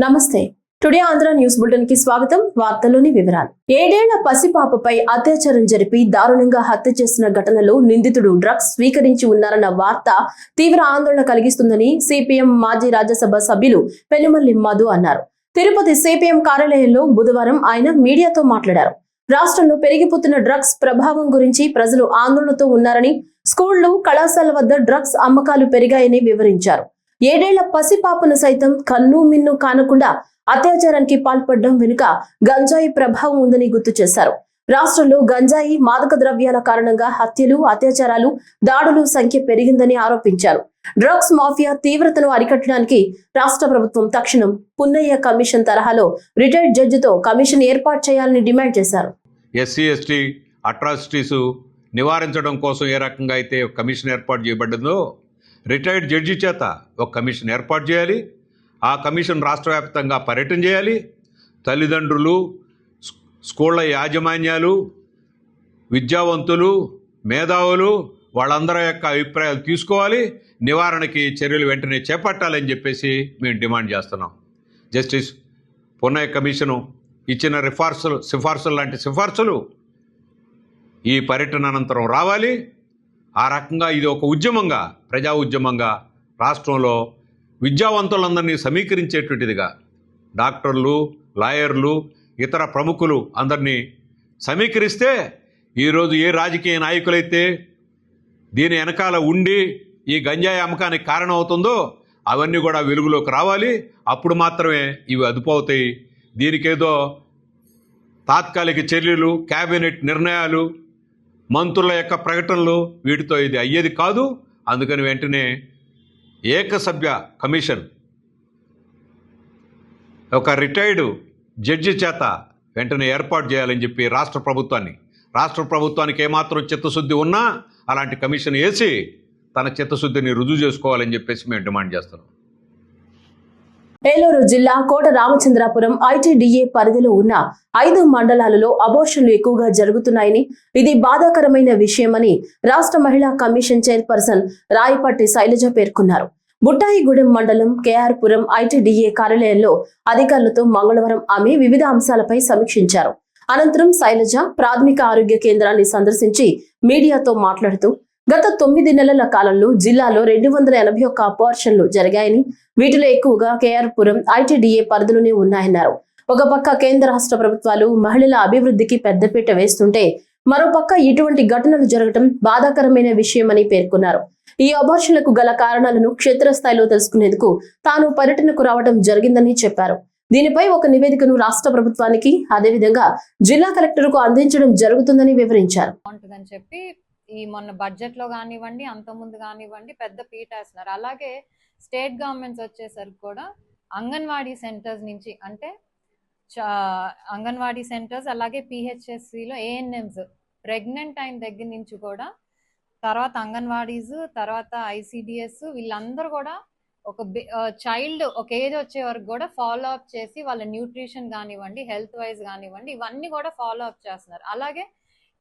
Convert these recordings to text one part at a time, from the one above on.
నమస్తే. Today Andhra news bulletin కి స్వాగతం. వార్తల్లోని వివరాలు. 7 ఏళ్ల పసిపాపపై అత్యాచారం జరిపి దారుణంగా హత్య చేసిన ఘటనలో నిందితుడు డ్రగ్స్ స్వీకరించి ఉన్నారన్న వార్త తీవ్ర ఆందోళన కలిగిస్తుందని సిపిఎం మాజీ రాజ్యసభ సభ్యులు పెనుమల్లి మధు అన్నారు. తిరుపతి సిపిఎం కార్యాలయంలో బుధవారం ఆయన మీడియాతో మాట్లాడారు. రాష్ట్రంలో పెరిగిపోతున్న డ్రగ్స్ ప్రభావం గురించి ప్రజలు ఆందోళనతో ఉన్నారని, స్కూళ్లు, కళాశాల వద్ద డ్రగ్స్ అమ్మకాలు పెరిగాయని వివరించారు. 7 ఏళ్ల పసిపాపను సైతం కన్ను మిన్ను కానకుండా అత్యాచారానికి పాల్పడడం వెనుక గంజాయి ప్రభావం ఉందని గుర్తు చేశారు. రాష్ట్రంలో గంజాయి, మాదక ద్రవ్యాల కారణంగా హత్యలు, అత్యాచారాలు, దాడులు సంఖ్య పెరిగిందని ఆరోపించారు. డ్రగ్స్ మాఫియా తీవ్రతను అరికట్టడానికి రాష్ట్ర ప్రభుత్వం తక్షణం పున్నయ్య కమిషన్ తరహాలో రిటైర్డ్ జడ్జితో కమిషన్ ఏర్పాటు చేయాలని డిమాండ్ చేశారు. ఎస్సీ ఎస్టీ అట్రాసిటీస్ నివారించడం కోసం ఏ రకంగా అయితే కమిషన్ ఏర్పాటు చేయబడిందో రిటైర్డ్ జడ్జి చేత ఒక కమిషన్ ఏర్పాటు చేయాలి. ఆ కమిషన్ రాష్ట్ర వ్యాప్తంగా పర్యటన చేయాలి. తల్లిదండ్రులు, స్కూళ్ళ యాజమాన్యాలు, విద్యావంతులు, మేధావులు వాళ్ళందరి యొక్క అభిప్రాయాలు తీసుకోవాలి. నివారణకి చర్యలు వెంటనే చేపట్టాలని చెప్పేసి మేము డిమాండ్ చేస్తున్నాం. జస్టిస్ పున్నయ్య కమిషను ఇచ్చిన సిఫార్సులు లాంటి సిఫార్సులు ఈ పర్యటన అనంతరం రావాలి. ఆ రకంగా ఇది ఒక ఉద్యమంగా, ప్రజా ఉద్యమంగా రాష్ట్రంలో విద్యావంతులందరినీ సమీకరించేటువంటిదిగా డాక్టర్లు, లాయర్లు, ఇతర ప్రముఖులు అందరినీ సమీకరిస్తే ఈరోజు ఏ రాజకీయ నాయకులైతే దీని వెనకాల ఉండి ఈ గంజాయి అమ్మకానికి కారణం అవుతుందో అవన్నీ కూడా వెలుగులోకి రావాలి. అప్పుడు మాత్రమే ఇవి అదుపు అవుతాయి. దీనికేదో తాత్కాలిక చర్యలు, క్యాబినెట్ నిర్ణయాలు, మంత్రుల యొక్క ప్రకటనలు వీటితో ఇది అయ్యేది కాదు. అందుకని వెంటనే ఏకసభ్య కమిషన్ ఒక రిటైర్డ్ జడ్జి చేత వెంటనే ఏర్పాటు చేయాలని చెప్పి రాష్ట్ర ప్రభుత్వానికి ఏమాత్రం చిత్తశుద్ధి ఉన్నా అలాంటి కమిషన్ వేసి తన చిత్తశుద్ధిని రుజువు చేసుకోవాలని చెప్పేసి మేము డిమాండ్ చేస్తున్నాం. ఏలూరు జిల్లా కోట రామచంద్రాపురం ఐటీడీఏ పరిధిలో ఉన్న 5 మండలాలలో అబోర్షన్లు ఎక్కువగా జరుగుతున్నాయని, ఇది బాధాకరమైన విషయమని రాష్ట్ర మహిళా కమిషన్ చైర్పర్సన్ రాయపట్టి శైలజ పేర్కొన్నారు. బుట్టాయిగూడెం మండలం కేఆర్పురం ఐటీడీఏ కార్యాలయంలో అధికారులతో మంగళవారం ఆమె వివిధ అంశాలపై సమీక్షించారు. అనంతరం శైలజ ప్రాథమిక ఆరోగ్య కేంద్రాన్ని సందర్శించి మీడియాతో మాట్లాడుతూ గత 9 నెలల కాలంలో జిల్లాలో 281 అబార్షన్లు జరిగాయని, వీటిలో ఎక్కువగా కేఆర్పురం ఐటీడీఏ పరిధిలోనే ఉన్నాయన్నారు. ఒక పక్క కేంద్ర రాష్ట్ర ప్రభుత్వాలు మహిళల అభివృద్ధికి పెద్దపీట వేస్తుంటే, మరోపక్క ఇటువంటి ఘటనలు జరగడం బాధాకరమైన విషయమని పేర్కొన్నారు. ఈ అబార్షన్లకు గల కారణాలను క్షేత్రస్థాయిలో తెలుసుకునేందుకు తాను పర్యటనకు రావడం జరిగిందని చెప్పారు. దీనిపై ఒక నివేదికను రాష్ట్ర ప్రభుత్వానికి, అదేవిధంగా జిల్లా కలెక్టర్కు అందించడం జరుగుతుందని వివరించారు. ఈ మొన్న బడ్జెట్ లో కానివ్వండి, అంతకుముందు కానివ్వండి పెద్ద పీట వేస్తున్నారు. అలాగే స్టేట్ గవర్నమెంట్స్ వచ్చేసరికి కూడా అంగన్వాడీ సెంటర్స్ నుంచి, అంటే అంగన్వాడీ సెంటర్స్ అలాగే పిహెచ్ఎస్సిలో ఏఎన్ఎంస్ ప్రెగ్నెంట్ అయిన దగ్గర నుంచి కూడా, తర్వాత అంగన్వాడీస్, తర్వాత ఐసిడిఎస్, వీళ్ళందరూ కూడా ఒక చైల్డ్ ఒక ఏజ్ వచ్చే వరకు కూడా ఫాలో అప్ చేసి వాళ్ళ న్యూట్రిషన్ కానివ్వండి, హెల్త్ వైజ్ కానివ్వండి, ఇవన్నీ కూడా ఫాలో అప్ చేస్తున్నారు. అలాగే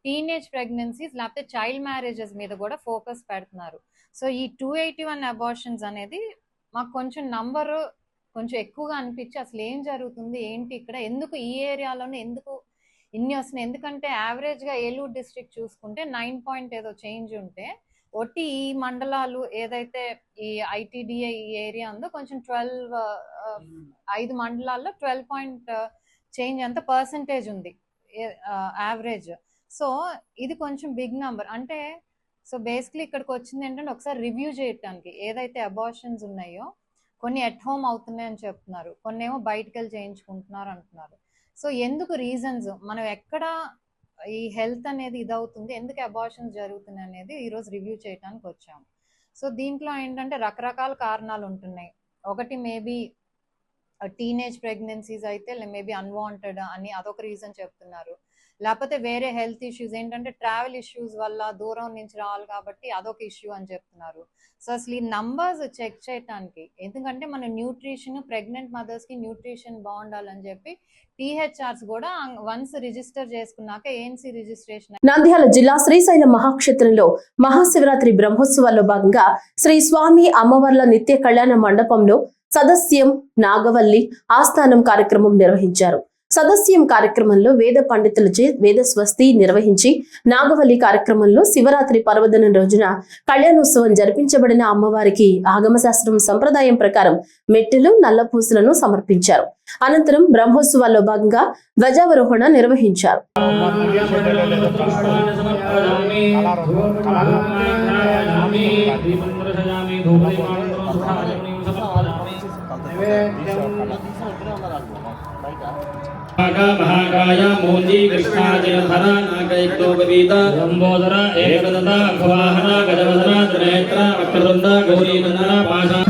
టీనేజ్ ప్రెగ్నెన్సీస్ లేకపోతే చైల్డ్ మ్యారేజెస్ మీద కూడా ఫోకస్ పెడుతున్నారు. సో ఈ 281 అబార్షన్స్ అనేది మాకు కొంచెం నంబర్ కొంచెం ఎక్కువగా అనిపించి అసలు ఏం జరుగుతుంది ఏంటి ఇక్కడ, ఎందుకు ఈ ఏరియాలోనే ఎందుకు ఇన్ని వస్తున్నాయి? ఎందుకంటే యావరేజ్గా ఏలూరు డిస్ట్రిక్ట్ చూసుకుంటే 9 పాయింట్ ఏదో చేంజ్ ఉంటే, ఒట్టి ఈ మండలాలు ఏదైతే ఈ ఐటీడీఏ ఈ ఏరియా ఉందో కొంచెం 5 మండలాల్లో 12 పాయింట్ చేంజ్ అంత పర్సంటేజ్ ఉంది యావరేజ్. సో ఇది కొంచెం బిగ్ నంబర్. అంటే సో బేసిక్లీ ఇక్కడికి వచ్చింది ఏంటంటే ఒకసారి రివ్యూ చేయడానికి, ఏదైతే అబార్షన్స్ ఉన్నాయో కొన్ని ఎట్ హోమ్ అవుతున్నాయని చెప్తున్నారు, కొన్ని ఏమో బయటకు వెళ్ళి చేయించుకుంటున్నారు అంటున్నారు. సో ఎందుకు రీజన్స్, మనం ఎక్కడ ఈ హెల్త్ అనేది ఇదవుతుంది, ఎందుకు అబార్షన్స్ జరుగుతున్నాయి అనేది ఈరోజు రివ్యూ చేయడానికి వచ్చాము. సో దీంట్లో ఏంటంటే రకరకాల కారణాలు ఉంటున్నాయి. ఒకటి మేబీ టీనేజ్ ప్రెగ్నెన్సీస్ అయితే మేబీ అన్వాంటెడ్ అని అదొక రీజన్ చెప్తున్నారు. లేకపోతే వేరే హెల్త్ ఇష్యూస్ ఏంటంటే ట్రావెల్ ఇష్యూస్ వల్ల దూరం నుంచి రావాలి కాబట్టి అదొక ఇష్యూ అని చెప్తున్నారు. సో అసలు ఈ నంబర్స్ చెక్ చేయడానికి, ఎందుకంటే మన న్యూట్రిషన్ ప్రెగ్నెంట్ మదర్స్ కి న్యూట్రిషన్ బాగుండాలని చెప్పి టీహెచ్ఆర్స్ కూడా వన్స్ రిజిస్టర్ చేసుకున్నాక ఏఎన్సీ రిజిస్ట్రేషన్. నంద్యాల జిల్లా శ్రీశైలం మహాక్షేత్రంలో మహాశివరాత్రి బ్రహ్మోత్సవాల్లో భాగంగా శ్రీ స్వామి అమ్మవార్ల నిత్య కళ్యాణ మండపంలో సదస్యం నాగవల్లి ఆస్థానం కార్యక్రమం నిర్వహించారు. సదస్యం కార్యక్రమంలో వేద పండితులచే వేద స్వస్తి నిర్వహించి నాగవల్లి కార్యక్రమంలో శివరాత్రి పర్వదినం రోజున కళ్యాణోత్సవం జరిపించబడిన అమ్మవారికి ఆగమశాస్త్రం సంప్రదాయం ప్రకారం మెట్టెలు నల్లపూసలను సమర్పించారు. అనంతరం బ్రహ్మోత్సవాల్లో భాగంగా ధ్వజావరోహణ నిర్వహించారు. महाकाय मोदी कृष्णाजलधर नागैक्तोपवीत लंबोदर एकदंत अखवाहन गजवदन त्रिनेत्र वक्रतुंड गौरीनंदन पाशा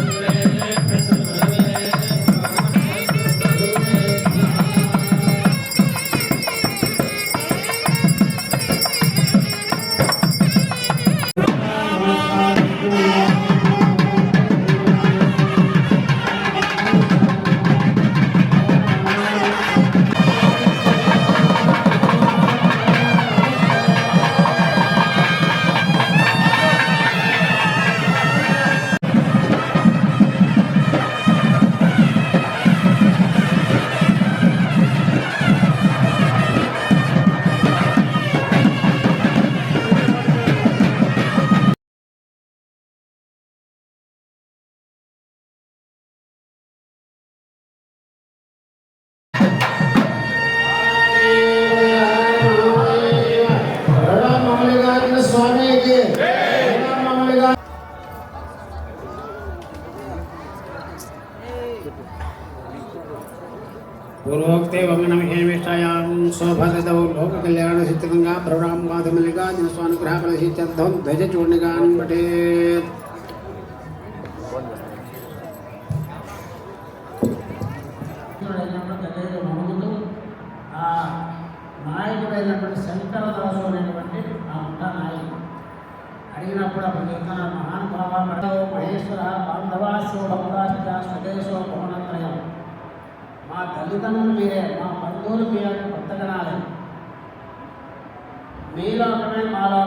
पूर्वोक्ते वमनमहेमिष्ठायां शोभदौ लोककल्याणसिद्धगंगा प्रवरां माधमल्लिका जनस्वानुग्रहफलसिद्ध्यर्थं ध्वजचूर्णिकां पठेत्। నాయకుడైనటువంటి శంకరదాసు అనేటువంటి ఆ ముఠా నాయకుడు అడిగినప్పుడు అప్పుడు మహానుభావ మహేశ్వర బాంధవాశ్రోడమురాశ స్వదేశో భవనత్రయం, మా తల్లిదండ్రులు మీరే, మా బంధువులు మీరే, కొత్తగనాలే మీలోకమే మాలో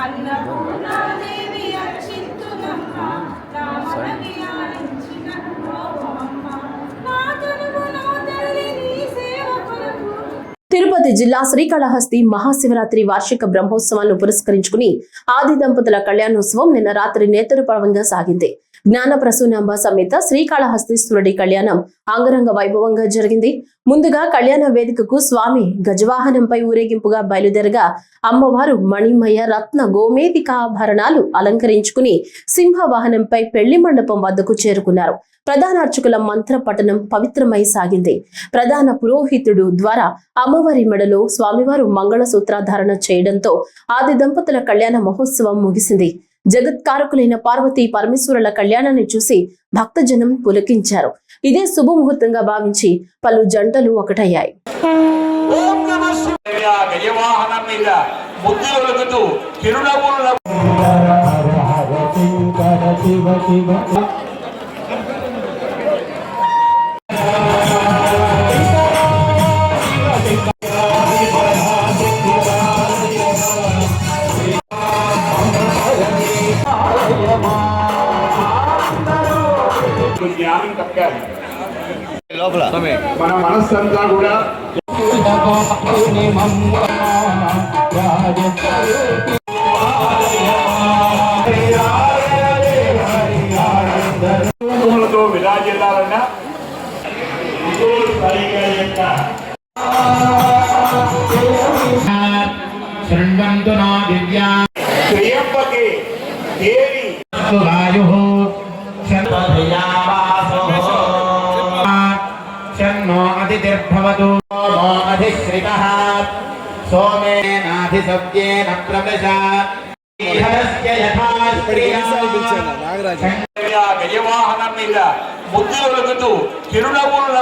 అన్నపూర్ణాదేవి అర్చింతునమ్మ రామనది ఆడించిన గోపమ్మ నా తనువు నా తల్లి నీ సేవకులకు. తిరుపతి జిల్లా శ్రీకాళహస్తి మహాశివరాత్రి వార్షిక బ్రహ్మోత్సవాలను పురస్కరించుకుని ఆది దంపతుల కళ్యాణోత్సవం నిన్న రాత్రి నేత్రపర్వంగా సాగింది. జ్ఞాన ప్రసూనాంబ సమేత శ్రీకాళహస్తీశ్వరుడి కళ్యాణం అంగరంగ వైభవంగా జరిగింది. ముందుగా కళ్యాణ వేదికకు స్వామి గజవాహనంపై ఊరేగింపుగా బయలుదేరగా అమ్మవారు మణిమయ రత్న గోమేదికాభరణాలు అలంకరించుకుని సింహవాహనంపై పెళ్లి మండపం వద్దకు చేరుకున్నారు. ప్రధాన అర్చకుల మంత్ర పఠనం పవిత్రమై సాగింది. ప్రధాన పురోహితుడు ద్వారా అమ్మవారి మెడలో స్వామివారు మంగళసూత్రాధారణ చేయడంతో ఆది దంపతుల కళ్యాణ మహోత్సవం ముగిసింది. జగత్కారకులైన పార్వతీ పరమేశ్వరుల కళ్యాణాన్ని చూసి భక్తజనం పులకించారు. ఇదే శుభముహూర్తంగా భావించి పలు జంటలు ఒకటయ్యాయి. మన మనస్సంతా కూడా విరాజిల్లాలన్నా శృణ్వంతు నా దివ్యా త్రయంబకే దేవి వాయుః शन्नो अदितिर्भवतु सोमो अधिश्रितः सोमेनाधिसव्येन प्रदशात् यथा గజవాహనం మీద ముద్దులొలుగుతూ చిరునవ్వులు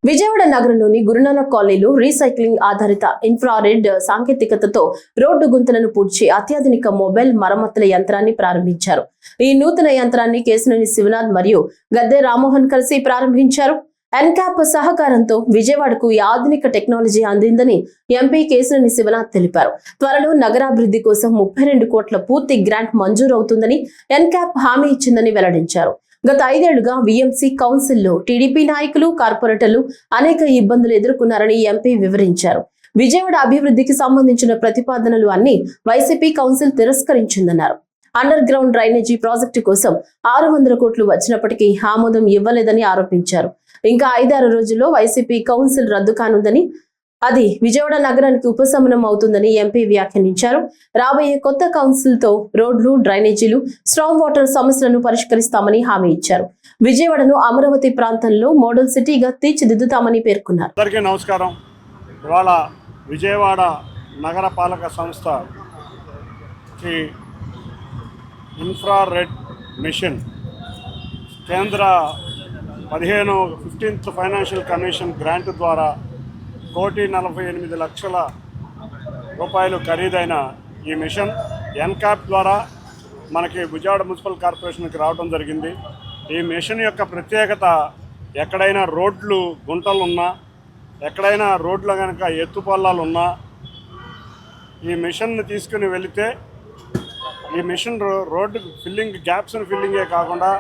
విజయవాడ నగరంలోని గురునానక్ కాలనీలో రీసైక్లింగ్ ఆధారిత ఇన్ఫ్రారెడ్ సాంకేతికతతో రోడ్డు గుంతలను పూడ్చి అత్యాధునిక మొబైల్ మరమ్మతుల యంత్రాన్ని ప్రారంభించారు. ఈ నూతన యంత్రాన్ని కేశినేని శివనాథ్ మరియు గద్దె రామ్మోహన్ కలిసి ప్రారంభించారు. ఎన్కాప్ సహకారంతో విజయవాడకు ఈ ఆధునిక టెక్నాలజీ అందిందని ఎంపీ కేశినేని శివనాథ్ తెలిపారు. త్వరలో నగరాభివృద్ధి కోసం 32 కోట్ల పూర్తి గ్రాంట్ మంజూరవుతుందని ఎన్కాప్ హామీ ఇచ్చిందని వెల్లడించారు. గత 5 ఏళ్లుగా వీఎంసీ కౌన్సిల్లో టీడీపీ నాయకులు, కార్పొరేటర్లు అనేక ఇబ్బందులు ఎదుర్కొన్నారని ఎంపీ వివరించారు. విజయవాడ అభివృద్ధికి సంబంధించిన ప్రతిపాదనలు అన్ని వైసీపీ కౌన్సిల్ తిరస్కరించిందన్నారు. అండర్ గ్రౌండ్ డ్రైనేజీ ప్రాజెక్టు కోసం 600 కోట్లు వచ్చినప్పటికీ ఆమోదం ఇవ్వలేదని ఆరోపించారు. ఇంకా 5-6 రోజుల్లో వైసీపీ కౌన్సిల్ రద్దు కానుందని, అది విజయవాడ నగరానికి ఉపశమనం అవుతుందని ఎంపీ వ్యాఖ్యానించారు. రాబోయే కొత్త కౌన్సిల్ తో రోడ్లు, డ్రైనేజీలు, స్ట్రాంగ్ వాటర్ సమస్యలను పరిష్కరిస్తామని హామీ ఇచ్చారు. విజయవాడను అమరావతి ప్రాంతంలో మోడల్ సిటీగా తీర్చిదిద్దుతామని పేర్కొన్నారు. అందరికీ నమస్కారం. ఇవాళ విజయవాడ నగర పాలక సంస్థకి ఇన్ఫ్రారెడ్ మిషన్ కేంద్ర 15th ఫైనాన్షియల్ కమిషన్ గ్రాంట్ ద్వారా 1,48,00,000 రూపాయలు ఖరీదైన ఈ మిషన్ ఎన్కాప్ ద్వారా మనకి విజయవాడ మున్సిపల్ కార్పొరేషన్కి రావడం జరిగింది. ఈ మిషన్ యొక్క ప్రత్యేకత, ఎక్కడైనా రోడ్లు గుంటలున్నా, ఎక్కడైనా రోడ్లు కనుక ఎత్తుపల్లాలు ఉన్నా ఈ మిషన్ని తీసుకుని వెళితే ఈ మిషన్ రోడ్డు గ్యాప్స్ని ఫిల్లింగే కాకుండా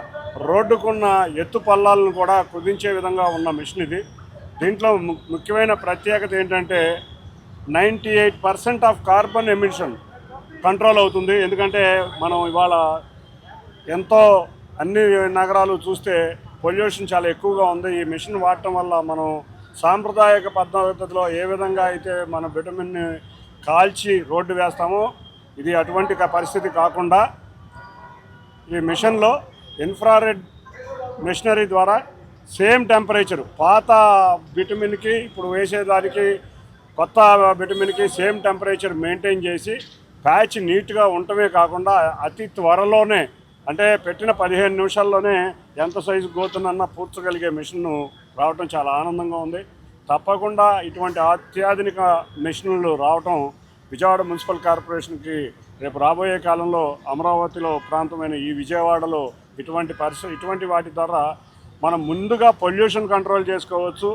రోడ్డుకున్న ఎత్తు పల్లాలను కూడా కుదించే విధంగా ఉన్న మిషన్ ఇది. దీంట్లో ముఖ్యమైన ప్రత్యేకత ఏంటంటే 98% ఆఫ్ కార్బన్ ఎమిషన్ కంట్రోల్ అవుతుంది. ఎందుకంటే మనం ఇవాళ ఎంతో అన్ని నగరాలు చూస్తే పొల్యూషన్ చాలా ఎక్కువగా ఉంది. ఈ మిషన్ వాడటం వల్ల మనం సాంప్రదాయక పద్ధతిలో ఏ విధంగా అయితే మన బిటుమిన్ని కాల్చి రోడ్డు వేస్తామో ఇది అటువంటి పరిస్థితి కాకుండా ఈ మిషన్లో ఇన్ఫ్రారెడ్ మిషనరీ ద్వారా సేమ్ టెంపరేచర్, పాత బిటుమిన్కి ఇప్పుడు వేసేదానికి కొత్త బిటుమిన్కి సేమ్ టెంపరేచర్ మెయింటైన్ చేసి ప్యాచ్ నీట్గా ఉండటమే కాకుండా అతి త్వరలోనే, అంటే పెట్టిన 15 నిమిషాల్లోనే ఎంత సైజు గోతునన్నా పూడ్చగలిగే మిషన్ రావటం చాలా ఆనందంగా ఉంది. తప్పకుండా ఇటువంటి అత్యాధునిక మిషన్లు రావటం విజయవాడ మున్సిపల్ కార్పొరేషన్కి రేపు రాబోయే కాలంలో అమరావతిలో ప్రాంతమైన ఈ విజయవాడలో ఇటువంటి వాటి ద్వారా మనం ముందుగా పొల్యూషన్ కంట్రోల్ చేసుకోవచ్చు.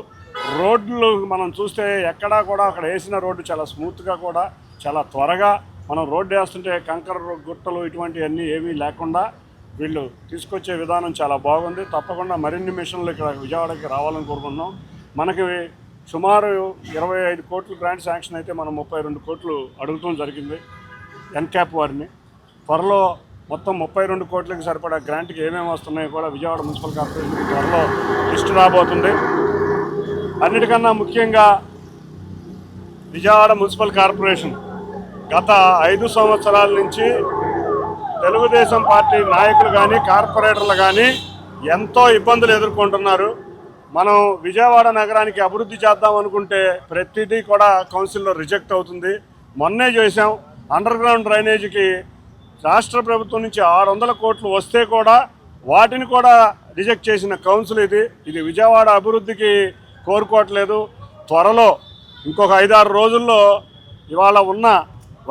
రోడ్లు మనం చూస్తే ఎక్కడా కూడా అక్కడ వేసిన రోడ్డు చాలా స్మూత్గా కూడా చాలా త్వరగా మనం రోడ్డు వేస్తుంటే కంకర గుట్టలు ఇటువంటివన్నీ ఏమీ లేకుండా వీళ్ళు తీసుకొచ్చే విధానం చాలా బాగుంది. తప్పకుండా మరిన్ని మిషన్లు ఇక్కడ విజయవాడకి రావాలని కోరుకుంటున్నాం. మనకి సుమారు 25 కోట్లు గ్రాంట్ శాంక్షన్ అయితే మనం 32 కోట్లు అడుగుతూ జరిగింది ఎన్కాప్ వారిని. త్వరలో మొత్తం 32 కోట్లకి సరిపడా గ్రాంట్కి ఏమేమి వస్తున్నాయో కూడా విజయవాడ మున్సిపల్ కార్పొరేషన్కి త్వరలో లిస్టు రాబోతుంది. అన్నిటికన్నా ముఖ్యంగా విజయవాడ మున్సిపల్ కార్పొరేషన్ గత 5 సంవత్సరాల నుంచి తెలుగుదేశం పార్టీ నాయకులు కానీ కార్పొరేటర్లు కానీ ఎంతో ఇబ్బందులు ఎదుర్కొంటున్నారు. మనం విజయవాడ నగరానికి అభివృద్ధి చేద్దాం అనుకుంటే ప్రతిదీ కూడా కౌన్సిల్లో రిజెక్ట్ అవుతుంది. మొన్నే చేసాం, అండర్ గ్రౌండ్ డ్రైనేజీకి రాష్ట్ర ప్రభుత్వం నుంచి 600 కోట్లు వస్తే కూడా వాటిని కూడా రిజెక్ట్ చేసిన కౌన్సిల్ ఇది విజయవాడ అభివృద్ధికి కోరుకోవట్లేదు. త్వరలో ఇంకొక 5-6 రోజుల్లో ఇవాళ ఉన్న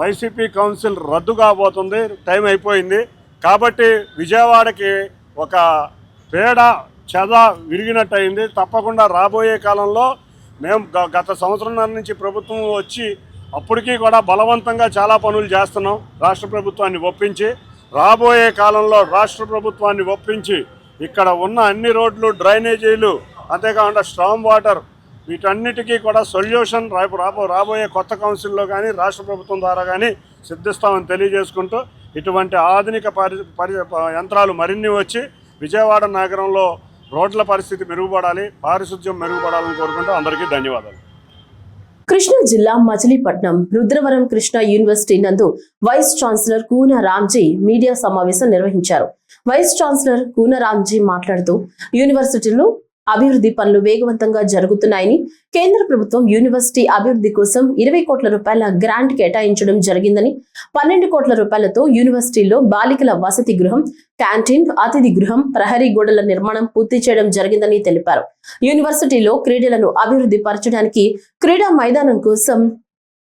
వైసీపీ కౌన్సిల్ రద్దు కాబోతుంది, టైం అయిపోయింది. కాబట్టి విజయవాడకి ఒక చెద విరిగినట్టు అయింది. తప్పకుండా రాబోయే కాలంలో మేము గత సంవత్సరంన్నర నుంచి ప్రభుత్వం వచ్చి అప్పటికీ కూడా బలవంతంగా చాలా పనులు చేస్తున్నాం రాష్ట్ర ప్రభుత్వాన్ని ఒప్పించి. రాబోయే కాలంలో రాష్ట్ర ప్రభుత్వాన్ని ఒప్పించి ఇక్కడ ఉన్న అన్ని రోడ్లు, డ్రైనేజీలు, అంతేకాకుండా స్ట్రాంగ్ వాటర్, వీటన్నిటికీ కూడా సొల్యూషన్ రాబోయే కొత్త కౌన్సిల్లో కానీ రాష్ట్ర ప్రభుత్వం ద్వారా కానీ సిద్ధిస్తామని తెలియజేసుకుంటూ ఇటువంటి ఆధునిక యంత్రాలు మరిన్ని వచ్చి విజయవాడ నగరంలో రోడ్ల పరిస్థితి మెరుగుపడాలి, పారిశుధ్యం మెరుగుపడాలని కోరుకుంటూ అందరికీ ధన్యవాదాలు. కృష్ణా జిల్లా మచిలీపట్నం రుద్రవరం కృష్ణా యూనివర్సిటీ నందు vice chancellor Koona Ramji media సమావేశం నిర్వహించారు. వైస్ ఛాన్సలర్ కూన రామ్జీ మాట్లాడుతూ యూనివర్సిటీలో అభివృద్ధి పనులు వేగవంతంగా జరుగుతున్నాయని, కేంద్ర ప్రభుత్వం యూనివర్సిటీ అభివృద్ధి కోసం 20 కోట్ల రూపాయల గ్రాంట్ కేటాయించడం జరిగిందని, 12 కోట్ల రూపాయలతో యూనివర్సిటీలో బాలికల వసతి గృహం, క్యాంటీన్, అతిథి గృహం, ప్రహరీ గోడల నిర్మాణం పూర్తి చేయడం జరిగిందని తెలిపారు. యూనివర్సిటీలో క్రీడలను అభివృద్ధి పరచడానికి క్రీడా మైదానం కోసం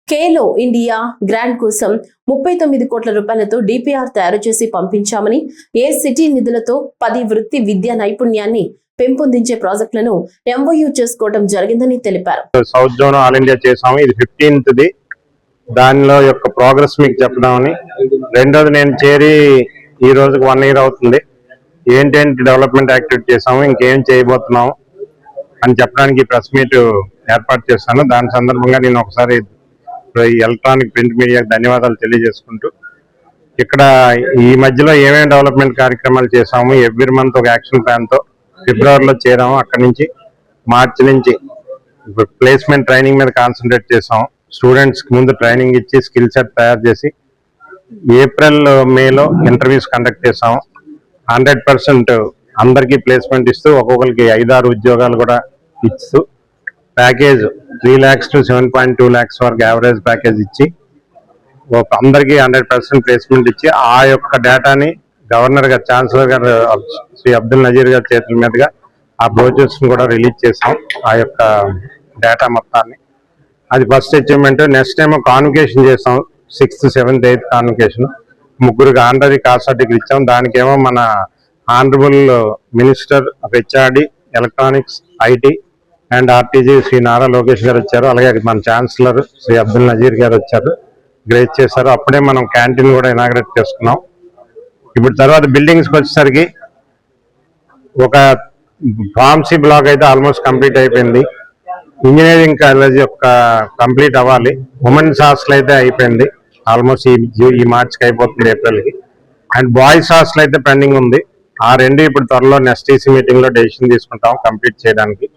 ఖేలో ఇండియా గ్రాంట్ కోసం 39 కోట్ల రూపాయలతో డిపిఆర్ తయారు చేసి పంపించామని, ఏ సిటీ నిధులతో 10 వృత్తి విద్యా నైపుణ్యాన్ని పెంపొందించే ప్రాజెక్టులను ఎంఓయూ చేసుకోవడం జరిగిందని తెలిపారు. సౌత్ జోన్ ఆల్ ఇండియా చేసాము, ఇది 15th. దానిలో యొక్క ప్రోగ్రెస్ మీకు చెప్పడామని. రెండోది నేను చేరి ఈ రోజుకి 1 year అవుతుంది. ఏంటేంటి డెవలప్మెంట్ యాక్టివిటీ చేసాము, ఇంకేం చేయబోతున్నాము అని చెప్పడానికి ప్రెస్ మీట్ ఏర్పాటు చేశాను. దాని సందర్భంగా నేను ఒకసారి ఎలక్ట్రానిక్ ప్రింట్ మీడియాకి ధన్యవాదాలు తెలియజేసుకుంటూ, ఇక్కడ ఈ మధ్యలో ఏమేమి డెవలప్మెంట్ కార్యక్రమాలు చేసాము, ఎవ్రీ మంత్ ఒక యాక్షన్ ప్లాన్తో ఫిబ్రవరిలో చేరాము. అక్కడి నుంచి మార్చి నుంచి ప్లేస్మెంట్ ట్రైనింగ్ మీద కాన్సన్ట్రేట్ చేసాము. స్టూడెంట్స్కి ముందు ట్రైనింగ్ ఇచ్చి స్కిల్ సెట్ తయారు చేసి ఏప్రిల్ మేలో ఇంటర్వ్యూస్ కండక్ట్ చేసాము. 100% అందరికీ ప్లేస్మెంట్ ఇస్తూ ఒక్కొక్కరికి 5-6 ఉద్యోగాలు కూడా ఇస్తూ ప్యాకేజ్ 3 lakhs to 7.2 lakhs వరకు యావరేజ్ ప్యాకేజ్ ఇచ్చి అందరికీ 100% ప్లేస్మెంట్ ఇచ్చి ఆ యొక్క డేటాని గవర్నర్ గారు, ఛాన్సలర్ గారు శ్రీ అబ్దుల్ నజీర్ గారి చేతుల మీదుగా ఆ బ్రోచర్స్ కూడా రిలీజ్ చేసాం. ఆ యొక్క డేటా మొత్తాన్ని, అది first achievement. Next time convocation చేసాం, 6th, 7th, 8th convocation. 3 honorary cost certificate ఇచ్చాం. దానికేమో మన honourable minister of HRD, electronics, IT and RTG Shri Nara Lokesh garu వచ్చారు. అలాగే మన ఛాన్సలర్ శ్రీ అబ్దుల్ నజీర్ గారు వచ్చారు, గ్రేస్ చేశారు. అప్పుడే మనం క్యాంటీన్ కూడా ఇనాగ్రేట్ చేసుకున్నాం. ఇప్పుడు తర్వాత బిల్డింగ్స్కి వచ్చేసరికి ఒక ఫార్మసీ బ్లాక్ అయితే ఆల్మోస్ట్ కంప్లీట్ అయిపోయింది. ఇంజనీరింగ్ కాలేజ్ యొక్క కంప్లీట్ అవ్వాలి. ఉమెన్స్ హాస్టల్ అయితే అయిపోయింది, ఆల్మోస్ట్ ఈ మార్చికి అయిపోతుంది, ఏప్రిల్కి. అండ్ బాయ్స్ హాస్టల్ అయితే పెండింగ్ ఉంది. ఆ రెండు ఇప్పుడు త్వరలో నెక్స్ట్ ఈసీ మీటింగ్లో డెసిషన్ తీసుకుంటాం కంప్లీట్ చేయడానికి.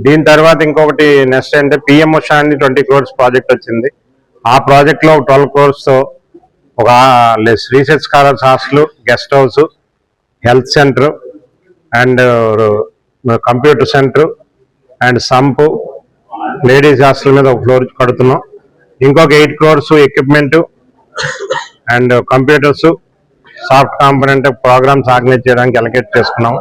దీని తర్వాత ఇంకొకటి నెక్స్ట్ అంటే పిఎం ఉషా అని 20 crores ప్రాజెక్ట్ వచ్చింది. ఆ ప్రాజెక్ట్లో 12 crores ఒక research scholars hostel, guest house, health centre and computer centre and sump, ladies hostel మీద ఒక ఫ్లోర్ కడుతున్నాం. ఇంకొక 8 crores equipment and computers, soft component programmes organise చేయడానికి అలొకేట్ చేసుకున్నాం.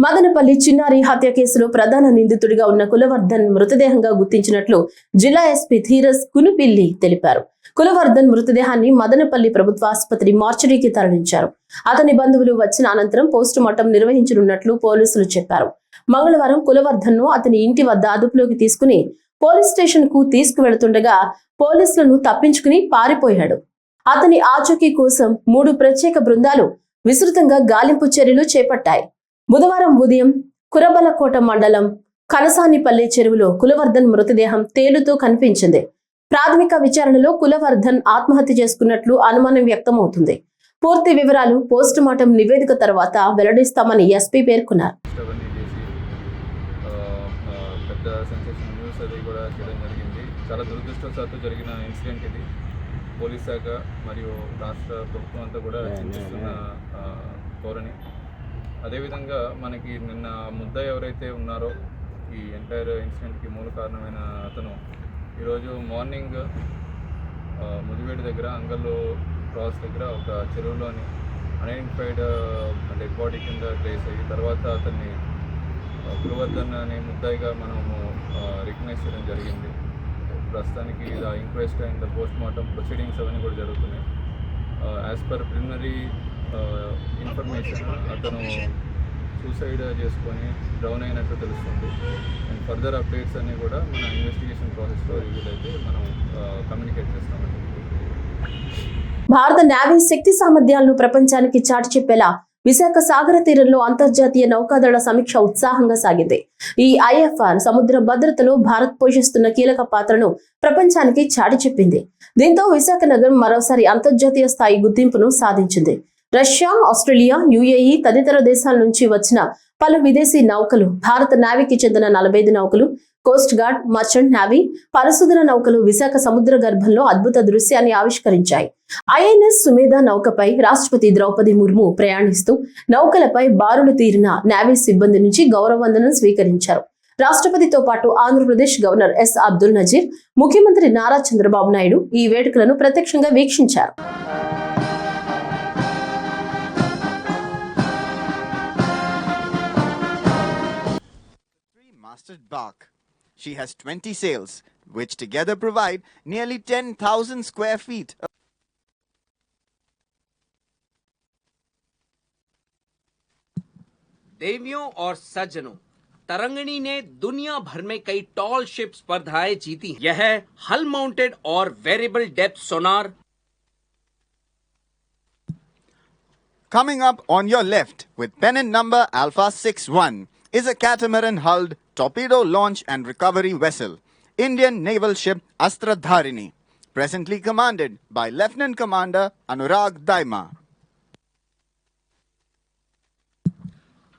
మదనపల్లి చిన్నారి హత్య కేసులో ప్రధాన నిందితుడిగా ఉన్న కులవర్ధన్ మృతదేహంగా గుర్తించినట్లు జిల్లా ఎస్పీ ధీరజ్ కునుపిల్లి తెలిపారు. కులవర్ధన్ మృతదేహాన్ని మదనపల్లి ప్రభుత్వ ఆసుపత్రి మార్చరీకి తరలించారు. అతని బంధువులు వచ్చిన అనంతరం పోస్టు మార్టం నిర్వహించనున్నట్లు పోలీసులు చెప్పారు. మంగళవారం కులవర్ధన్ ను అతని ఇంటి వద్ద అదుపులోకి తీసుకుని పోలీస్ స్టేషన్ కు తీసుకువెళుతుండగా పోలీసులను తప్పించుకుని పారిపోయాడు. అతని ఆచూకీ కోసం 3 ప్రత్యేక బృందాలు విస్తృతంగా గాలింపు చర్యలు చేపట్టాయి. బుధవారం ఉదయం కురబలకోట మండలం కనసానిపల్లి చెరువులో కులవర్ధన్ మృతదేహం తేలుతూ కనిపించింది. ప్రాథమిక విచారణలో కులవర్ధన్ ఆత్మహత్య చేసుకున్నట్లు అనుమానం వ్యక్తమవుతుంది. పూర్తి వివరాలు పోస్టు మార్టం నివేదిక తర్వాత వెల్లడిస్తామని ఎస్పీ పేర్కొన్నారు. పెద్ద సెన్సేషన్ న్యూస్ అది కూడా చేయడం జరిగింది. చాలా దురదృష్టవశాత్తు జరిగిన ఇన్సిడెంట్ ఇది. పోలీస్ శాఖ మరియు రాష్ట్ర ప్రభుత్వం అంతా కూడా చింతిస్తున్న ధోరణి. అదేవిధంగా మనకి నిన్న ముద్దాయి ఎవరైతే ఉన్నారో ఈ ఎంటైర్ ఇన్సిడెంట్కి మూల కారణమైన అతను ఈరోజు మార్నింగ్ ముదివేడి దగ్గర అంగల్లో క్రాస్ దగ్గర ఒక చెరువులోని అన్ఐడెంటిఫైడ్ డెడ్ బాడీ కింద ట్రేస్ అయ్యి తర్వాత అతన్ని కులవర్ధన్ అనే ముద్దాయిగా మనము రికగ్నైజ్ చేయడం జరిగింది. ప్రస్తుతానికి inquest and post mortem proceedings అవన్నీ కూడా జరుగుతున్నాయి. యాజ్ పర్ ప్రిలిమినరీ ఇన్ఫర్మేషన్ అతను సూసైడ్ చేసుకొని డౌన్ అయినట్టు తెలుస్తుంది. అండ్ ఫర్దర్ అప్డేట్స్ అన్నీ కూడా మన ఇన్వెస్టిగేషన్ ప్రాసెస్లో రివీల్ అయితే మనం కమ్యూనికేట్ చేస్తామండి. భారత నేవీ శక్తి సామర్థ్యాలను ప్రపంచానికి చాటి చెప్పేలా విశాఖ సాగర తీరంలో అంతర్జాతీయ నౌకాదళ సమీక్ష ఉత్సాహంగా సాగింది. ఈ ఐఎఫ్ఆర్ సముద్ర భద్రతలో భారత్ పోషిస్తున్న కీలక పాత్రను ప్రపంచానికి చాటి చెప్పింది. దీంతో విశాఖ నగరం మరోసారి అంతర్జాతీయ స్థాయి గుర్తింపును సాధించింది. రష్యా, ఆస్ట్రేలియా, యుఏఈ తదితర దేశాల నుంచి వచ్చిన పలు విదేశీ నౌకలు, భారత నేవీకి చెందిన 45 నౌకలు, కోస్ట్ గార్డ్, మర్చెంట్ నేవీ, పరిశోధన నౌకలు విశాఖ సముద్ర గర్భంలో అద్భుత దృశ్యాన్ని ఆవిష్కరించాయి. ఐఎన్ఎస్ సుమేధ నౌకపై రాష్ట్రపతి ద్రౌపది ముర్ము ప్రయాణిస్తూ నౌకలపై బారులు తీరిన నేవీ సిబ్బంది నుంచి గౌరవవందనం స్వీకరించారు. రాష్ట్రపతితో పాటు ఆంధ్రప్రదేశ్ గవర్నర్ ఎస్ అబ్దుల్ నజీర్, ముఖ్యమంత్రి నారా చంద్రబాబు నాయుడు ఈ వేడుకలను ప్రత్యక్షంగా వీక్షించారు. Masted bark. She has 20 sails, which together provide nearly 10,000 square feet. देवियों और सज्जनों, तरंगिणी ने दुनिया भर में कई टॉल शिप स्पर्धाएं जीती। यह हल माउंटेड और variable depth Sonar. Coming up on your left with pennant number Alpha 61 is a catamaran-hulled torpedo launch and recovery vessel, Indian naval ship Astradharini, presently commanded by Lieutenant Commander Anurag Daima.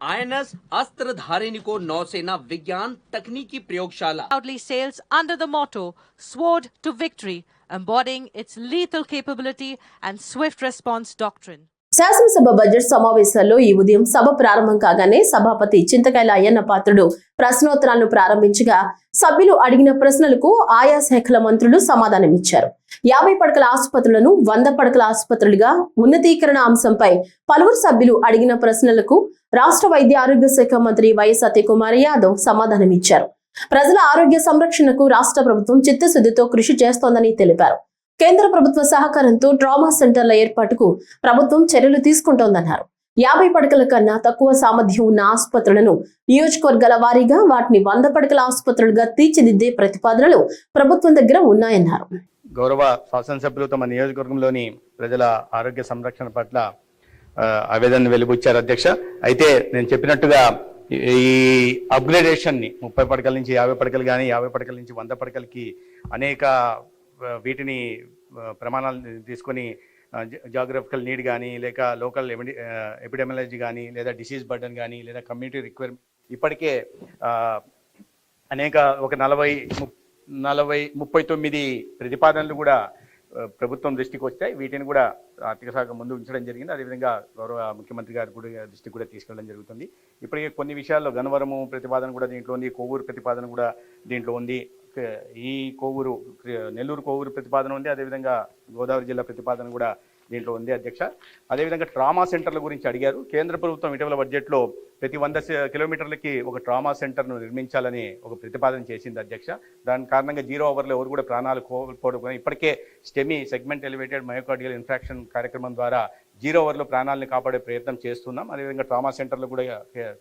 INS अस्त्रधारिणी को नौसेना विज्ञान तकनीकी प्रयोगशाला proudly sails under the motto Sword to Victory, embodying its lethal capability and swift response doctrine. శాసనసభ budget సమావేశాల్లో ఈ ఉదయం సభ ప్రారంభం కాగానే సభాపతి చింతకాయల అయ్యన్న పాత్రుడు ప్రశ్నోత్తరాలను ప్రారంభించగా సభ్యులు అడిగిన ప్రశ్నలకు ఆయా శాఖల మంత్రులు సమాధానమిచ్చారు. 50 పడకల ఆసుపత్రులను 100 పడకల ఆసుపత్రులుగా ఉన్నతీకరణ అంశంపై పలువురు సభ్యులు అడిగిన ప్రశ్నలకు రాష్ట్ర వైద్య ఆరోగ్య శాఖ మంత్రి వైఎస్ సత్యకుమార్ యాదవ్ సమాధానమిచ్చారు. ప్రజల ఆరోగ్య సంరక్షణకు రాష్ట్ర ప్రభుత్వం చిత్తశుద్ధితో కృషి చేస్తోందని తెలిపారు. కేంద్ర ప్రభుత్వ సహకారంతో ట్రామా సెంటర్ల ఏర్పాటుకు ప్రభుత్వం చర్యలు తీసుకుంటోందన్నారు. 50 పడకల కన్నా తక్కువ సామర్థ్యం ఉన్న ఆసుపత్రులను నియోజకవర్గాల వారీగా వాటిని 100 పడకల ఆసుపత్రులుగా తీర్చిదిద్దే ప్రతిపాదనలు ప్రభుత్వం దగ్గర ఉన్నాయన్నారు. గౌరవ శాసనసభ్యులు తమ నియోజకవర్గంలోని ప్రజల ఆరోగ్య సంరక్షణ పట్ల ఆవేదన వెలిబుచ్చారు అధ్యక్ష. అయితే నేను చెప్పినట్టుగా ఈ అప్గ్రేడేషన్ ని 30 పడకల నుంచి 50 పడకలు కానీ 50 పడకల నుంచి 100 పడకలకి అనేక వీటిని ప్రమాణాలు తీసుకొని జాగ్రఫికల్ నీడ్ కానీ లేక లోకల్ ఎపిడెమియాలజీ కానీ లేదా డిసీజ్ బర్డన్ కానీ లేదా కమ్యూనిటీ రిక్వైర్మెంట్ ఇప్పటికే అనేక ఒక 39 ప్రతిపాదనలు కూడా ప్రభుత్వం దృష్టికి వచ్చాయి. వీటిని కూడా ఆర్థిక శాఖ ముందు ఉంచడం జరిగింది. అదేవిధంగా గౌరవ ముఖ్యమంత్రి గారు కూడా దృష్టికి కూడా తీసుకెళ్ళడం జరుగుతుంది. ఇప్పటికే కొన్ని విషయాల్లో గన్నవరము ప్రతిపాదన కూడా దీంట్లో ఉంది, కోవూరు ప్రతిపాదన కూడా దీంట్లో ఉంది, ఈ కోవూరు నెల్లూరు కోవూరు ప్రతిపాదన ఉంది, అదేవిధంగా గోదావరి జిల్లా ప్రతిపాదన కూడా దీంట్లో ఉంది అధ్యక్ష. అదేవిధంగా ట్రామా సెంటర్ల గురించి అడిగారు. కేంద్ర ప్రభుత్వం ఇటీవల బడ్జెట్లో ప్రతి 100 కిలోమీటర్లకి ఒక ట్రామా సెంటర్ను నిర్మించాలని ఒక ప్రతిపాదన చేసింది అధ్యక్ష. దాని కారణంగా 0 అవర్లో ఎవరు కూడా ప్రాణాలు కోల్పోవడం, ఇప్పటికే STEMI segment elevated myocardial infarction కార్యక్రమం ద్వారా 0 అవర్లో ప్రాణాలను కాపాడే ప్రయత్నం చేస్తున్నాం. అదేవిధంగా ట్రామా సెంటర్లు కూడా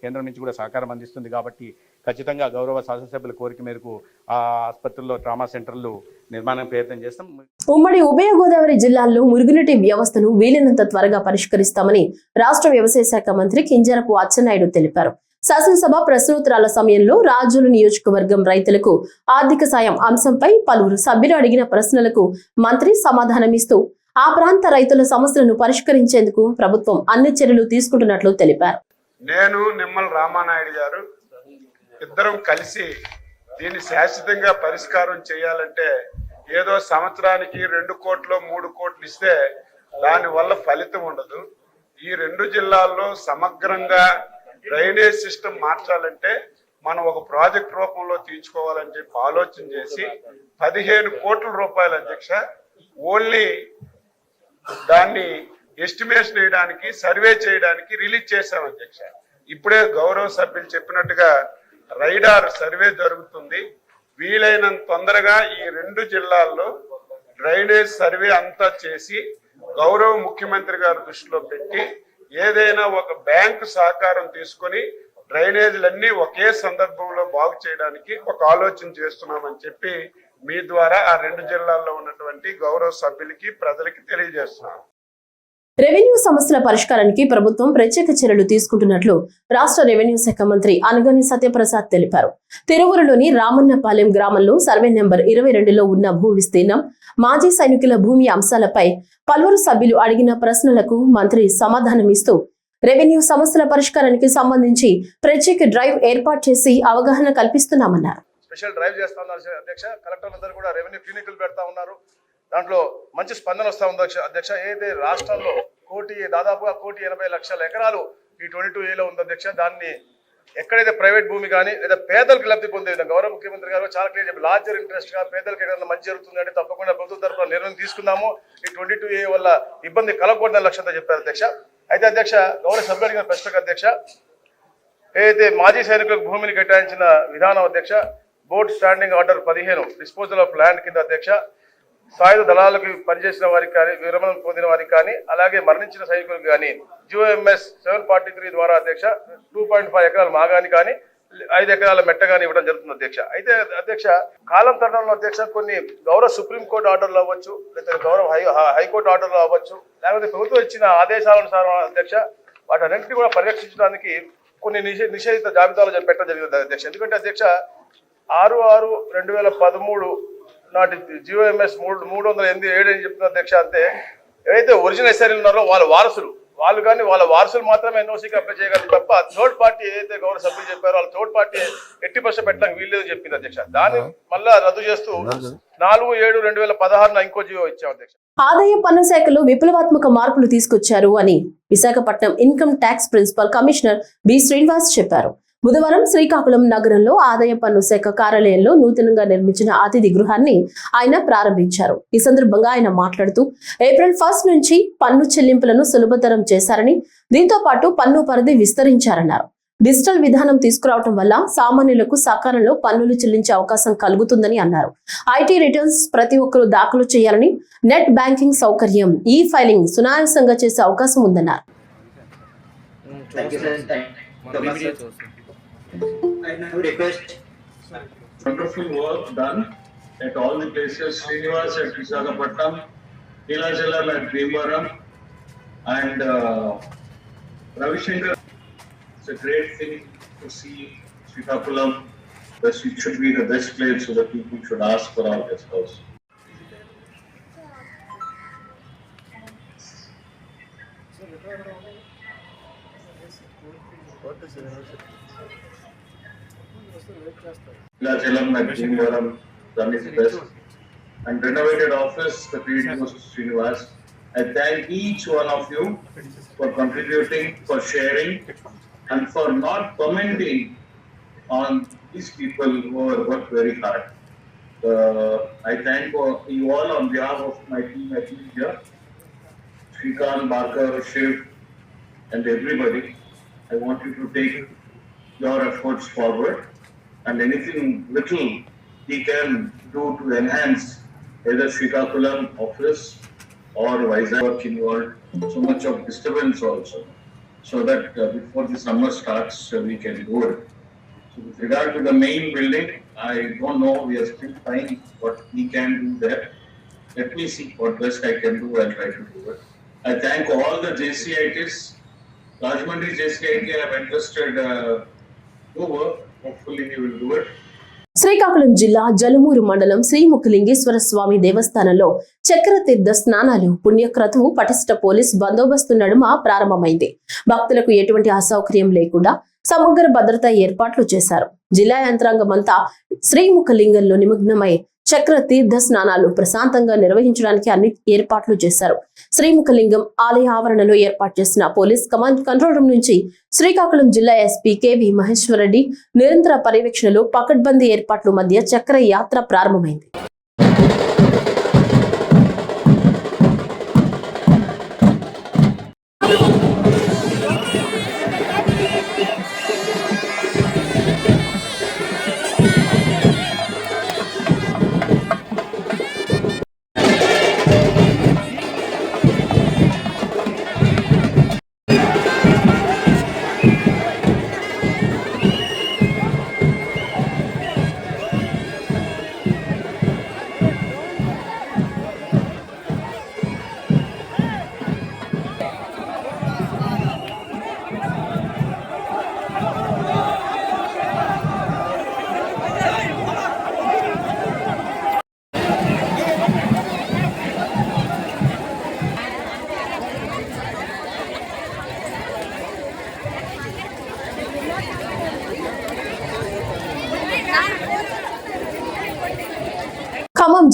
కేంద్రం నుంచి కూడా సహకారం అందిస్తుంది కాబట్టి ఖచ్చితంగా గౌరవ శాసనసభ్యుల కోరిక మేరకు ఆ ఆసుపత్రుల్లో ట్రామా సెంటర్లు నిర్మాణం ప్రయత్నం చేస్తాం. ఉమ్మడి ఉభయ గోదావరి జిల్లాల్లో మురుగునీటి వ్యవస్థను వీలైనంత త్వరగా పరిష్కరిస్తామని రాష్ట్ర వ్యవసాయ శాఖ మంత్రి కింజరాపు అచ్చెన్నాయుడు తెలిపారు. శాసనసభ ప్రశ్నోత్తరాల సమయంలో రాజోలు నియోజకవర్గం రైతులకు ఆర్థిక సాయం అంశంపై పలువురు సభ్యులు అడిగిన ప్రశ్నలకు మంత్రి సమాధానమిస్తూ ఆ ప్రాంత రైతుల సమస్యలను పరిష్కరించేందుకు ప్రభుత్వం అన్ని చర్యలు తీసుకుంటున్నట్లు తెలిపారు. నేను నిమ్మల రామానాయుడు గారు ఇద్దరం కలిసి దీన్ని శాశ్వతంగా పరిష్కారం చేయాలంటే ఏదో సంవత్సరానికి 2 కోట్లు 3 కోట్లు ఇస్తే దానివల్ల ఫలితం ఉండదు. ఈ 2 జిల్లాల్లో సమగ్రంగా డ్రైనేజ్ సిస్టమ్ మార్చాలంటే మనం ఒక ప్రాజెక్ట్ రూపంలో తీర్చుకోవాలని చెప్పి ఆలోచన చేసి 15 కోట్ల రూపాయలు అధ్యక్ష ఓన్లీ దాన్ని ఎస్టిమేషన్ వేయడానికి సర్వే చేయడానికి రిలీజ్ చేశాం అధ్యక్ష. ఇప్పుడే గౌరవ సభ్యులు చెప్పినట్టుగా రైడార్ సర్వే జరుగుతుంది. వీలైనంత తొందరగా ఈ 2 జిల్లాల్లో డ్రైనేజ్ సర్వే అంతా చేసి గౌరవ ముఖ్యమంత్రి గారి దృష్టిలో పెట్టి ఏదైనా ఒక బ్యాంకు సహకారం తీసుకొని డ్రైనేజీలన్నీ ఒకే సందర్భంలో బాగు చేయడానికి ఒక ఆలోచన చేస్తున్నామని చెప్పి మీ ద్వారా ఆ 2 జిల్లాల్లో ఉన్నటువంటి గౌరవ సభ్యులకి ప్రజలకి తెలియజేస్తున్నాం. రెవెన్యూ సమస్యల పరిష్కారానికి ప్రభుత్వం ప్రత్యేక చర్యలు తీసుకుంటున్నట్లు రాష్ట్ర రెవెన్యూ శాఖ మంత్రి అనగాని సత్యప్రసాద్ తెలిపారు. తిరువురులోని రామన్నపాలెం గ్రామంలో సర్వే నెంబర్ 22లో ఉన్న భూ విస్తీర్ణం, మాజీ సైనికుల భూమి అంశాలపై పలువురు సభ్యులు అడిగిన ప్రశ్నలకు మంత్రి సమాధానమిస్తూ రెవెన్యూ సమస్యల పరిష్కారానికి సంబంధించి ప్రత్యేక డ్రైవ్ ఏర్పాటు చేసి అవగాహన కల్పిస్తున్నామన్నారు. స్పెషల్ డ్రైవ్ చేస్తా ఉన్నారు అధ్యక్ష. కలెక్టర్లందరూ కూడా రెవెన్యూ క్లినిక్లు పెడతా ఉన్నారు. దాంట్లో మంచి స్పందన వస్తూ ఉంది అధ్యక్ష. ఏదైతే రాష్ట్రంలో దాదాపుగా 1,80,00,000 ఎకరాలు ఈ 22A ఉంది అధ్యక్ష. దాన్ని ఎక్కడైతే ప్రైవేట్ భూమి కానీ లేదా పేదలకు లబ్ధి పొందే విధంగా గౌరవ ముఖ్యమంత్రి గారు చాలా క్లియర్ చెప్పి లార్జర్ ఇంట్రెస్ట్ గా పేదలకు ఎక్కడైనా మంచి జరుగుతుంది అంటే తప్పకుండా ప్రభుత్వం తరఫున నిర్ణయం తీసుకుందాము. ఈ 22A వల్ల ఇబ్బంది కలగకూడదని లక్ష్యంతో చెప్పారు అధ్యక్ష. అయితే అధ్యక్ష గౌరవ సభ్యులు అడిగిన ప్రశ్నకు అధ్యక్ష, ఏదైతే మాజీ సైనికులకు భూమిని కేటాయించిన విధానం అధ్యక్ష, board standing order 15 disposal of land కింద అధ్యక్ష సాయుధ దళాలకు పనిచేసిన వారికి కానీ విరమణ పొందిన వారికి కానీ అలాగే మరణించిన సైనికులకు కానీ GOMS 743 ద్వారా అధ్యక్ష 2.5 ఎకరాల మాగాని కానీ 5 ఎకరాల మెట్ట కానీ ఇవ్వడం జరుగుతుంది అధ్యక్ష. అయితే అధ్యక్ష కాలం తరుణంలో అధ్యక్ష కొన్ని గౌరవ సుప్రీంకోర్టు ఆర్డర్లు అవ్వచ్చు, లేదా గౌరవ హైకోర్టు ఆర్డర్లు అవ్వచ్చు, లేకపోతే ప్రభుత్వం ఇచ్చిన ఆదేశాలనుసారం అధ్యక్ష వాటన్నింటినీ కూడా పరిరక్షించడానికి కొన్ని నిషేధిత జాబితాలు పెట్టడం జరిగింది అధ్యక్ష. ఎందుకంటే అధ్యక్ష 6/6/2013 నాటి GOMS 387 అని చెప్తున్న అధ్యక్ష. అంతే ఏవైతే ఒరిజినల్ ఎస్ఆర్లు ఉన్నారో వాళ్ళ వారసులు మాత్రమే NOCకి అప్లై చేయగలరు తప్ప థర్డ్ పార్టీ ఏదైతే గౌరవ సభ్యులు చెప్పారో వాళ్ళ థర్డ్ పార్టీ 80% పెట్టడానికి వీల్లేదని చెప్పింది అధ్యక్ష. దాన్ని మళ్ళా రద్దు చేస్తూ 4/7/2016 ఇంకో జీవో ఇచ్చాం అధ్యక్ష. ఆదాయ పన్ను శాఖలో విప్లవాత్మక మార్పులు తీసుకొచ్చారు అని Visakhapatnam income tax principal commissioner B Srinivas చెప్పారు. బుధవారం శ్రీకాకుళం నగరంలో ఆదాయ పన్ను శాఖ కార్యాలయంలో నూతనంగా నిర్మించిన అతిథి గృహాన్ని ఆయన ప్రారంభించారు. ఈ సందర్భంగా ఆయన మాట్లాడుతూ ఏప్రిల్ 1 నుంచి పన్ను చెల్లింపులను సులభతరం చేశారని, దీంతో పాటు పన్ను పరిధి విస్తరించారన్నారు. డిజిటల్ విధానం తీసుకురావడం వల్ల సామాన్యులకు సకాలంలో పన్నులు చెల్లించే అవకాశం కలుగుతుందని అన్నారు. ఐటీ రిటర్న్స్ ప్రతి ఒక్కరూ దాఖలు చేయాలని, నెట్ బ్యాంకింగ్ సౌకర్యం, ఈ ఫైలింగ్ సునాయాసంగా చేసే అవకాశం ఉందన్నారు. I now request wonderful work done at all the places. Srinivas at Visakhapatnam, Neelachalam at Bhimavaram, and Ravi Shankar. It's a great thing to see Srikakulam. It should be the best place so that people should ask for our guest house. Neelachalam at Bhimavaram, done its best. And renovated office, the credit goes to Srinivas. I thank each one of you for contributing, for sharing, and for not commenting on these people who have worked very hard. I thank you all on behalf of my team at India, Shrikant, Barkar, Shiv, and everybody. I want you to take your efforts forward, and anything little we can do to enhance either Srikakulam office or Vizag involved. So much of disturbance also, so that before the summer starts we can do it. So with regard to the main building, I don't know, we are still trying what we can do there. Let me see what best I can do. I'll try to do it. I thank all the JCITs. Rajahmundry JCIT have entrusted work. Hopefully he will do it. Srikakulam జిల్లా జలుమూరు మండలం శ్రీముఖలింగేశ్వర స్వామి దేవస్థానంలో చక్ర తీర్థ స్నానాలు పుణ్యక్రతువు పటిష్ట police బందోబస్తు నడుమ ప్రారంభమైంది. భక్తులకు ఎటువంటి అసౌకర్యం లేకుండా సమగ్ర భద్రతా ఏర్పాట్లు చేశారు. జిల్లా యంత్రాంగమంతా శ్రీముఖలింగంలో నిమగ్నమై చక్ర తీర్థ స్నానాలు ప్రశాంతంగా నిర్వహించడానికి అన్ని ఏర్పాట్లు చేశారు. శ్రీముఖలింగం ఆలయ ఆవరణలో ఏర్పాటు చేసిన పోలీస్ కమాండ్ కంట్రోల్ రూమ్ నుంచి శ్రీకాకుళం జిల్లా ఎస్పీ కెవి మహేశ్వరరెడ్డి నిరంతర పర్యవేక్షణలో పకడ్బందీ ఏర్పాట్ల మధ్య చక్ర యాత్ర ప్రారంభమైంది.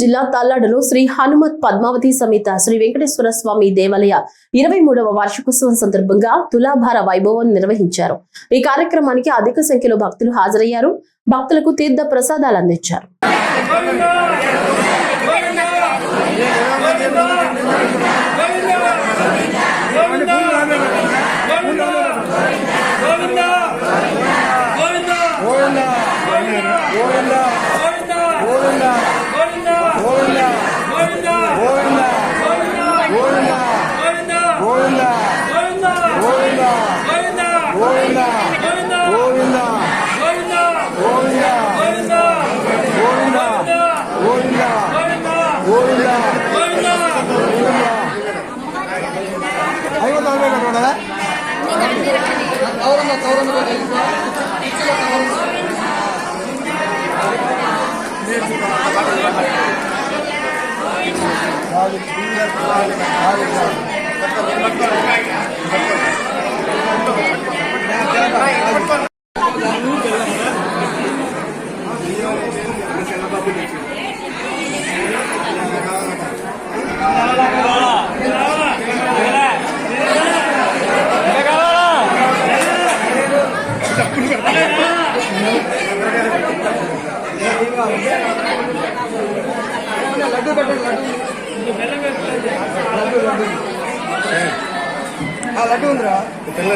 జిల్లా తల్లాడలో శ్రీ హనుమత్ పద్మావతి సమేత శ్రీ వెంకటేశ్వర స్వామి దేవాలయ 23వ వార్షికోత్సవం సందర్భంగా తులాభార వైభవం నిర్వహించారు. ఈ కార్యక్రమానికి అధిక సంఖ్యలో భక్తులు హాజరయ్యారు. భక్తులకు తీర్థ ప్రసాదాలు అందించారు. లడ్డు ఉందిరా మీరు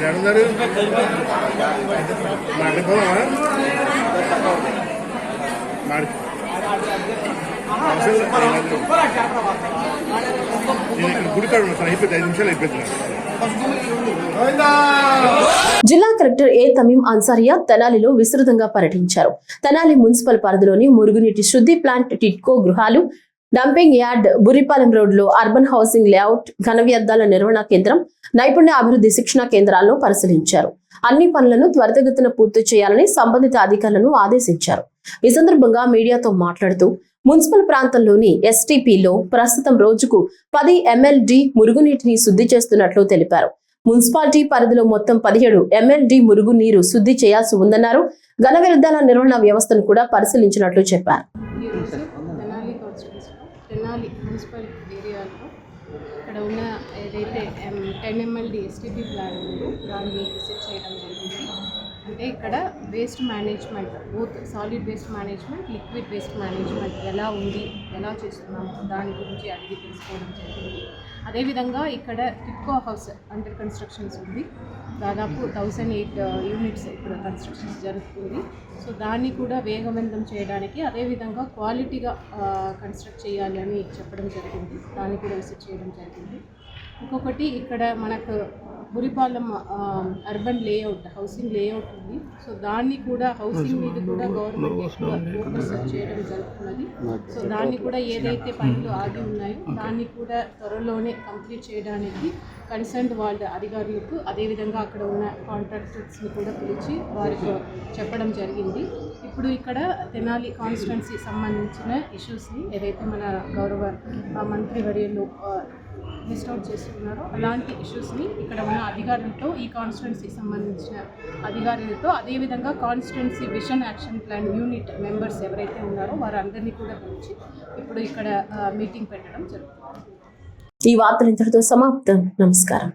అడుగుతారు గుడికాడు సార్ అయిపోయింది 5 నిమిషాలు అయిపోయింది. జిల్లా కలెక్టర్ ఏ తమీం అన్సారియా తెనాలిలో విస్తృతంగా పర్యటించారు. తెనాలి మున్సిపల్ పరిధిలోని మురుగునీటి శుద్ధి ప్లాంట్, టిట్కో గృహాలు, డంపింగ్ యార్డ్, బురిపాలెం రోడ్లో అర్బన్ హౌసింగ్ లేఅవుట్, ఘన వ్యర్థాల నిర్వహణ కేంద్రం, నైపుణ్య అభివృద్ధి శిక్షణ కేంద్రాలను పరిశీలించారు. అన్ని పనులను త్వరితగతిన పూర్తి చేయాలని సంబంధిత అధికారులను ఆదేశించారు. ఈ సందర్భంగా మీడియాతో మాట్లాడుతూ మున్సిపల్ ప్రాంతంలోని ఎస్టీపీలో ప్రస్తుతం రోజుకు 10 MLD మురుగునీటిని శుద్ధి చేస్తున్నట్లు తెలిపారు. మున్సిపాలిటీ పరిధిలో మొత్తం 17 MLD మురుగునీరు శుద్ధి చేయాల్సి ఉందన్నారు. ఘన వ్యర్థాల నిర్వహణ వ్యవస్థను కూడా పరిశీలించినట్లు చెప్పారు. తెనాలి మున్సిపల్ ఏరియాలో ఇక్కడ ఉన్న ఏదైతే 10 MLD ఎస్టీపీ ప్లాంట్ ఉందో దాన్ని విజిట్ చేయడం జరిగింది. అంటే ఇక్కడ waste management, both solid waste management, liquid waste management ఎలా ఉంది, ఎలా చేస్తున్నాము దాని గురించి అడిగి తెలుసుకోవడం జరిగింది. అదేవిధంగా ఇక్కడ టిట్కో హౌస్ అండర్ కన్స్ట్రక్షన్స్ ఉంది. దాదాపు 1008 యూనిట్స్ ఇక్కడ కన్స్ట్రక్షన్స్ జరుగుతుంది. సో దాన్ని కూడా వేగవంతం చేయడానికి, అదేవిధంగా క్వాలిటీగా కన్స్ట్రక్ట్ చేయాలి అని చెప్పడం జరిగింది. దాన్ని కూడా విజిట్ చేయడం జరిగింది. ఇంకొకటి ఇక్కడ మనకు Buripalem urban layout, housing layout ఉంది. సో దాన్ని కూడా హౌసింగ్ మీద కూడా గవర్నమెంట్ ఎక్కువ ఫోకస్ చేయడం జరుగుతున్నది. సో దాన్ని కూడా ఏదైతే పనులు ఆగి ఉన్నాయో దాన్ని కూడా త్వరలోనే కంప్లీట్ చేయడానికి కన్సర్న్ వాళ్ళ అధికారులకు, అదేవిధంగా అక్కడ ఉన్న కాంట్రాక్టర్స్ని కూడా పిలిచి వారికి చెప్పడం జరిగింది. ఇప్పుడు ఇక్కడ తెనాలి కాన్స్టిట్యున్సీ సంబంధించిన ఇష్యూస్ని ఏదైతే మన గౌరవ మంత్రివర్యులు లిస్ట్ అవుట్ చేస్తున్నారో అలాంటి ఇష్యూస్ని ఇక్కడ ఉన్న అధికారులతో, ఈ కాన్స్టిట్యున్సీ సంబంధించిన అధికారులతో, అదేవిధంగా constituency vision action plan unit members ఎవరైతే ఉన్నారో వారందరినీ కూడా పిలిచి ఇప్పుడు ఇక్కడ మీటింగ్ పెట్టడం జరుగుతుంది. ఈ వార్తలు ఇంతటితో సమాప్తం. నమస్కారం.